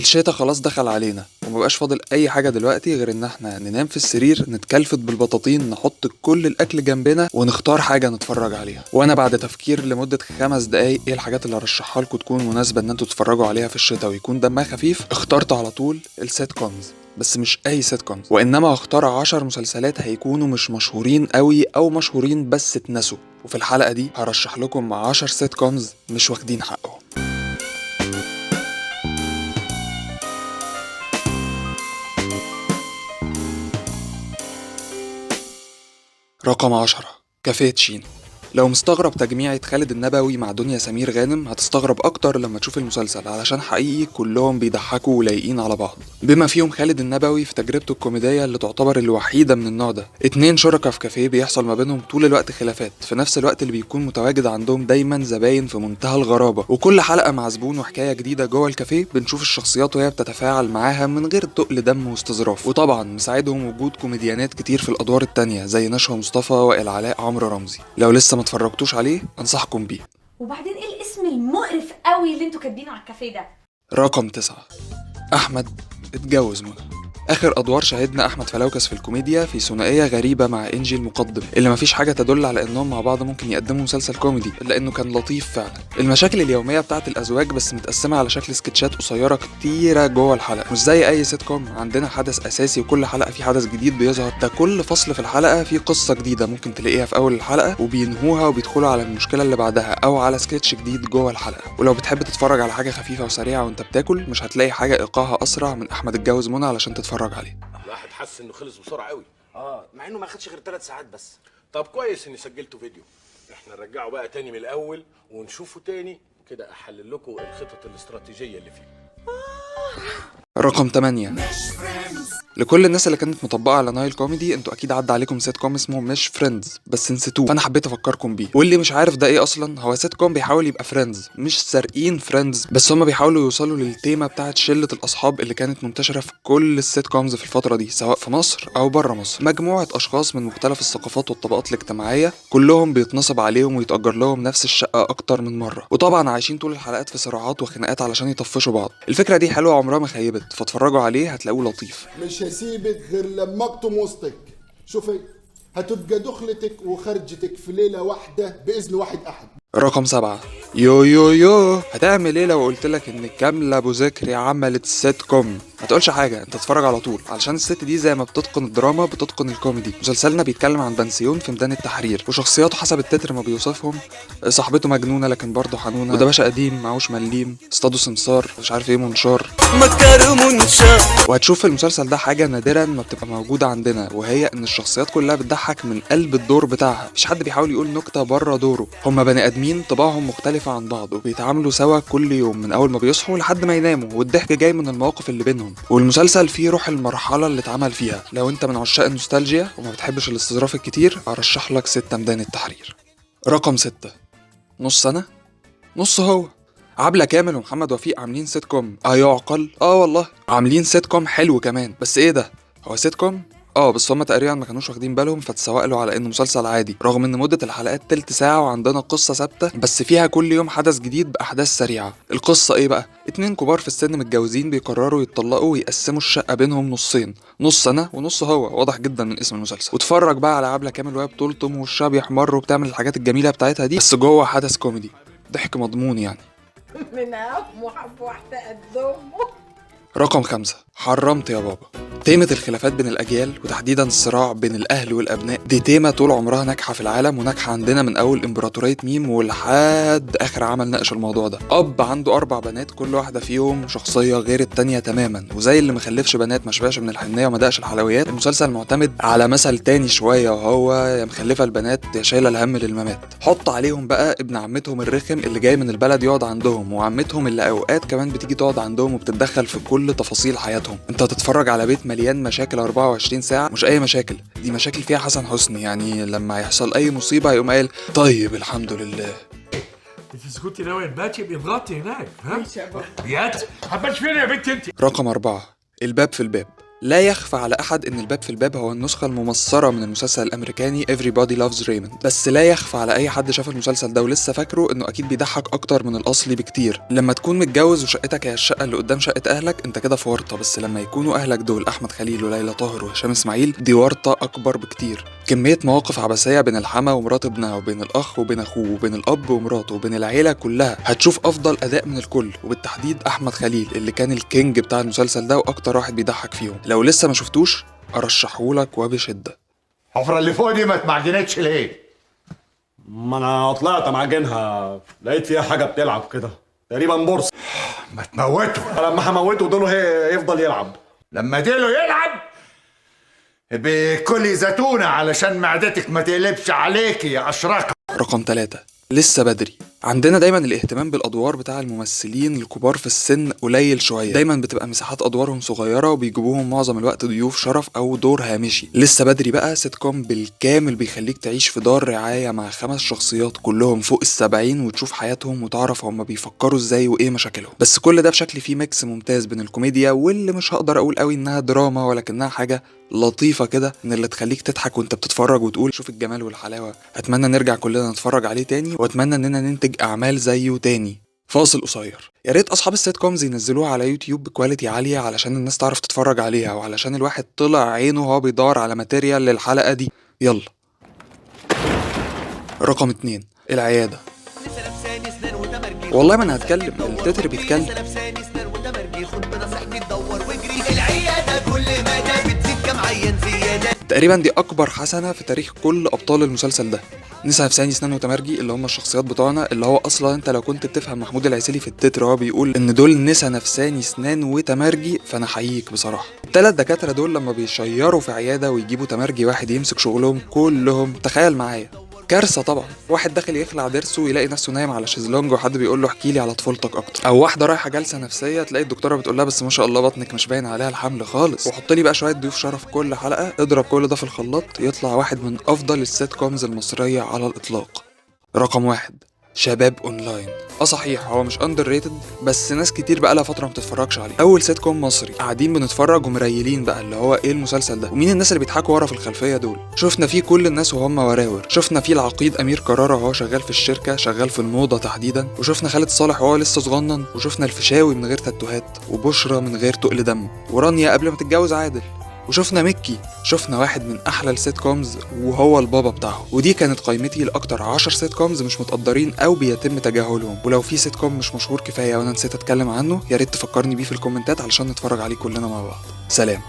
الشتا خلاص دخل علينا ومبقاش فاضل اي حاجه دلوقتي غير ان احنا ننام في السرير، نتكلفت بالبطاطين، نحط كل الاكل جنبنا ونختار حاجه نتفرج عليها. وانا بعد تفكير لمده 5 دقايق ايه الحاجات اللي ارشحها لكم تكون مناسبه ان انتوا تتفرجوا عليها في الشتاء ويكون دمها خفيف، اخترت على طول السيت كومز. بس مش اي سيت كومز، وانما هختار 10 مسلسلات هيكونوا مش مشهورين قوي او مشهورين بس اتنسوا، وفي الحلقه دي هرشح لكم 10 سيت كومز مش واخدين حقهم. رقم 10، كافيه تشين. لو مستغرب تجميعة خالد النبوي مع دنيا سمير غانم هتستغرب اكتر لما تشوف المسلسل، علشان حقيقي كلهم بيضحكوا ولايقين على بعض، بما فيهم خالد النبوي في تجربته الكوميدية اللي تعتبر الوحيدة من النوع ده. 2 شركاء في كافيه بيحصل ما بينهم طول الوقت خلافات، في نفس الوقت اللي بيكون متواجد عندهم دايما زباين في منتهى الغرابة، وكل حلقة مع زبون وحكاية جديدة جوه الكافيه بنشوف الشخصيات وهي بتتفاعل معاها من غير تقل دم واستظراف. وطبعا مساعدهم وجود كوميديانات كتير في الادوار التانية زي نشوى مصطفى، وائل علاء، عمرو رمزي. لو لسه ما اتفرجتوش عليه انصحكم بيه. وبعدين ايه الاسم المقرف قوي اللي انتوا كاتبينه على الكافيه ده؟ رقم 9، احمد اتجوز منى. اخر ادوار شاهدنا احمد فلوكس في الكوميديا في ثنائيه غريبه مع انجي المقدم، اللي مفيش حاجه تدل على انهم مع بعض ممكن يقدموا مسلسل كوميدي، الا انه كان لطيف فعلا. المشاكل اليوميه بتاعه الازواج بس متقسمه على شكل سكتشات قصيره كتيره جوه الحلقه، مش زي اي سيت كوم عندنا حدث اساسي وكل حلقه في حدث جديد بيظهر. ده كل فصل في الحلقه في قصه جديده ممكن تلاقيها في اول الحلقه وبينهوها وبيدخلوا على المشكله اللي بعدها او على سكتش جديد جوه الحلقه. ولو بتحب تتفرج على حاجه خفيفه وسريعه وانت بتاكل، مش هتلاقي حاجه ايقاعها اسرع من احمد اتجوز منى علشان تتفرج عليه. الواحد حس انه خلص بسرعه قوي. مع انه ما اخدش غير 3 ساعات بس. طب كويس اني سجلته فيديو. احنا نرجعه بقى تاني من الاول ونشوفه تاني كده، احلل لكم الخطط الاستراتيجيه اللي فيه. رقم 8، لكل الناس اللي كانت مطبقه على نايل كوميدي، انتوا اكيد عدى عليكم سيت كوم اسمه مش فريندز بس نسيتوه، فانا حبيت افكركم بيه. واللي مش عارف ده ايه اصلا، هو سيت كوم بيحاول يبقى فريندز، مش سارقين فريندز، بس هما بيحاولوا يوصلوا للتيمه بتاعه شله الاصحاب اللي كانت منتشره في كل السيت كومز في الفتره دي سواء في مصر او بره مصر. مجموعه اشخاص من مختلف الثقافات والطبقات الاجتماعيه، كلهم بيتنصب عليهم ويتأجر لهم نفس الشقه اكتر من مره، وطبعا عايشين طول الحلقات في صراعات وخناقات علشان يطفشوا بعض. الفكره دي حلوه عمرها ما خيبت، فاتفرجوا عليه هتلاقوه لطيف. مش هسيبك غير لما اكتم وسطك. شوفي، هتبقى دخلتك وخرجتك في ليلة واحدة بإذن واحد أحد. رقم 7، يو هتعمل ايه لو قلتلك ان كاملة ابو ذكري عملت سيت كوم؟ ما تقولش حاجه، انت تتفرج على طول، علشان الست دي زي ما بتتقن الدراما بتتقن الكوميدي. مسلسلنا بيتكلم عن بنسيون في ميدان التحرير، وشخصياته حسب التتر ما بيوصفهم: صاحبته مجنونه لكن برضه حنونه، وده باشا قديم معهوش مليم، اصطادوا سمسار، مش عارف ايه منشار، مكر منشار. وهتشوف في المسلسل ده حاجه نادرا ما بتبقى موجوده عندنا، وهي ان الشخصيات كلها بتضحك من قلب الدور بتاعها، مفيش حد بيحاول يقول نكته بره دوره. هما بني ادمين طباعهم مختلفه عن بعض وبيتعاملوا سوا كل يوم من اول ما بيصحوا لحد ما يناموا، والضحك جاي من المواقف اللي بينهم. والمسلسل فيه روح المرحله اللي اتعمل فيها. لو انت من عشاق النوستالجيا وما بتحبش الاستظراف الكتير، ارشح لك 6 ميدان التحرير. رقم 6، نص سنه نص هو. عبلة كامل ومحمد وفيق عاملين سيت كوم يعقل؟ والله عاملين سيت كوم حلو كمان. بس ايه ده، هو سيت كوم؟ بس هما تقريبا ما كانوش واخدين بالهم فتسوق له على انه مسلسل عادي، رغم ان مدة الحلقات تلت ساعة وعندنا قصة ثابتة بس فيها كل يوم حدث جديد باحداث سريعة. القصة ايه بقى؟ 2 كبار في السن متجوزين بيقرروا يتطلقوا ويقسموا الشقة بينهم نصين، نص انا ونص هو، واضح جدا من اسم المسلسل. واتفرج بقى على عبلة كامل وهي بتلطم وشها بيحمر وبتعمل الحاجات الجميلة بتاعتها دي، بس جوه حدث كوميدي، ضحك مضمون يعني. من أمه حب واحدة قد أمه. رقم 5، حرمت يا بابا. تيمة الخلافات بين الأجيال وتحديدا الصراع بين الأهل والأبناء، دي تيمة طول عمرها ناجحة في العالم وناجحة عندنا من أول إمبراطورية ميم ولحد آخر عمل ناقش الموضوع ده. أب عنده 4 بنات كل واحدة فيهم شخصية غير التانية تماما، وزي اللي مخلفش بنات ما شبعش من الحنية وما دقش الحلويات. المسلسل معتمد على مثل تاني شوية، وهو يا مخلفة البنات يا شايلة الهم للممات. حط عليهم بقى ابن عمتهم الرخم اللي جاي من البلد يقعد عندهم، وعمتهم اللي أوقات كمان بتيجي تقعد عندهم وبتتدخل في كل تفاصيل حياتهم. انت هتتفرج على بيت مليان مشاكل 24 ساعة، مش أي مشاكل، دي مشاكل فيها حسن حسني، يعني لما يحصل أي مصيبة يقوم قايل طيب الحمد لله. Es ist gut, die neue Bärtchen im Rat هناك، ها؟ بجد؟ هتبقى فين يا بنت انت؟ رقم 4، الباب في الباب. لا يخفى على أحد إن الباب في الباب هو النسخة الممصرة من المسلسل الأمريكاني Everybody Loves Raymond، بس لا يخفى على أي حد شاف المسلسل ده ولسه فاكره إنه أكيد بيضحك أكتر من الأصلي بكتير. لما تكون متجوز وشقتك هي الشقة اللي قدام شقة أهلك أنت كده في ورطة، بس لما يكونوا أهلك دول أحمد خليل وليلى طاهر وهشام إسماعيل دي ورطة أكبر بكتير. كمية مواقف عبثية بين الحما ومرات ابنها وبين الأخ وبين أخوه وبين الأب ومراته وبين العيلة كلها، هتشوف أفضل أداء من الكل، وبالتحديد أحمد خليل اللي كان الكينج بتاع المسلسل ده وأكتر واحد بيضحك فيهم. لو لسه ما شفتوش أرشحهولك وبشدة. الحفرة اللي فوق دي ما اتمعجنتش ليه؟ ما انا طلعت معجنها لقيت فيها حاجه بتلعب كده تقريبا بورصه. ما تموته. لما هموته دول يفضل يلعب. لما ديله يلعب بكلي زيتونة علشان معدتك ما تقلبش عليك يا أشراقة. رقم 3، لسه بدري. عندنا دايما الاهتمام بالادوار بتاع الممثلين الكبار في السن قليل شويه، دايما بتبقى مساحات ادوارهم صغيره وبيجيبوهم معظم الوقت ضيوف شرف او دور هامشي. لسه بدري بقى سيت كوم بالكامل بيخليك تعيش في دار رعايه مع 5 شخصيات كلهم فوق ال70 وتشوف حياتهم وتعرف هما بيفكروا ازاي وايه مشاكلهم، بس كل ده بشكل فيه ميكس ممتاز بين الكوميديا واللي مش هقدر اقول قوي انها دراما ولكنها حاجه لطيفه كده من اللي تخليك تضحك وانت بتتفرج وتقول شوف الجمال والحلاوه. اتمنى نرجع كلنا نتفرج عليه تاني واتمنى اننا ننتج اعمال زيه تاني. فاصل قصير. يا ريت اصحاب السيت كومز ينزلوها على يوتيوب بكواليتي عاليه علشان الناس تعرف تتفرج عليها وعلشان الواحد طلع عينه وهو بيدور على ماتيريال للحلقه دي. يلا. رقم 2، العياده. والله ما انا هتكلم، التتر بيتكلم. تقريبا دي اكبر حسنه في تاريخ كل ابطال المسلسل ده. نسا نفساني سنان وتمرجي اللي هم الشخصيات بتوعنا، اللي هو اصلا انت لو كنت بتفهم محمود العسيلي في التتر هو بيقول ان دول نسا نفساني سنان وتمرجي، فانا حييك بصراحه. ال3 دكاتره دول لما بيشيروا في عياده ويجيبوا تمرجي واحد يمسك شغلهم كلهم، تخيل معايا كارثه طبعا. واحد داخل يخلع ضرسه ويلاقي نفسه نايم على شيزلونج وحد بيقول له احكي لي على طفولتك اكتر، او واحده رايحه جلسه نفسيه تلاقي الدكتوره بتقول لها بس ما شاء الله بطنك مش باين عليها الحمل خالص. وحط لي بقى شويه ضيوف شرف كل حلقه، اضرب كل ده في الخلاط يطلع واحد من افضل السيت كومز المصريه على الاطلاق. رقم 1، شباب اونلاين. صحيح هو مش اندر ريتد بس ناس كتير بقى لها فتره ما بتتفرجش عليه. اول سيت كوم مصري قاعدين بنتفرج ومريلين بقى اللي هو ايه المسلسل ده ومين الناس اللي بيضحكوا ورا في الخلفيه دول. شفنا فيه كل الناس وهم وراور، شفنا فيه العقيد امير كرارة وهو شغال في الشركه شغال في الموضه تحديدا، وشفنا خالد صالح وهو لسه صغنن، وشفنا الفيشاوي من غير تاتوهات، وبشرى من غير تقل دم، ورانيا قبل ما تتجوز عادل، وشفنا ميكي. شفنا واحد من احلى السيت كومز وهو البابا بتاعه. ودي كانت قائمتي لاكتر 10 سيت كومز مش متقدرين او بيتم تجاهلهم. ولو في سيت كوم مش مشهور كفايه وانا نسيت اتكلم عنه يا ريت تفكرني بيه في الكومنتات علشان نتفرج عليه كلنا مع بعض. سلام.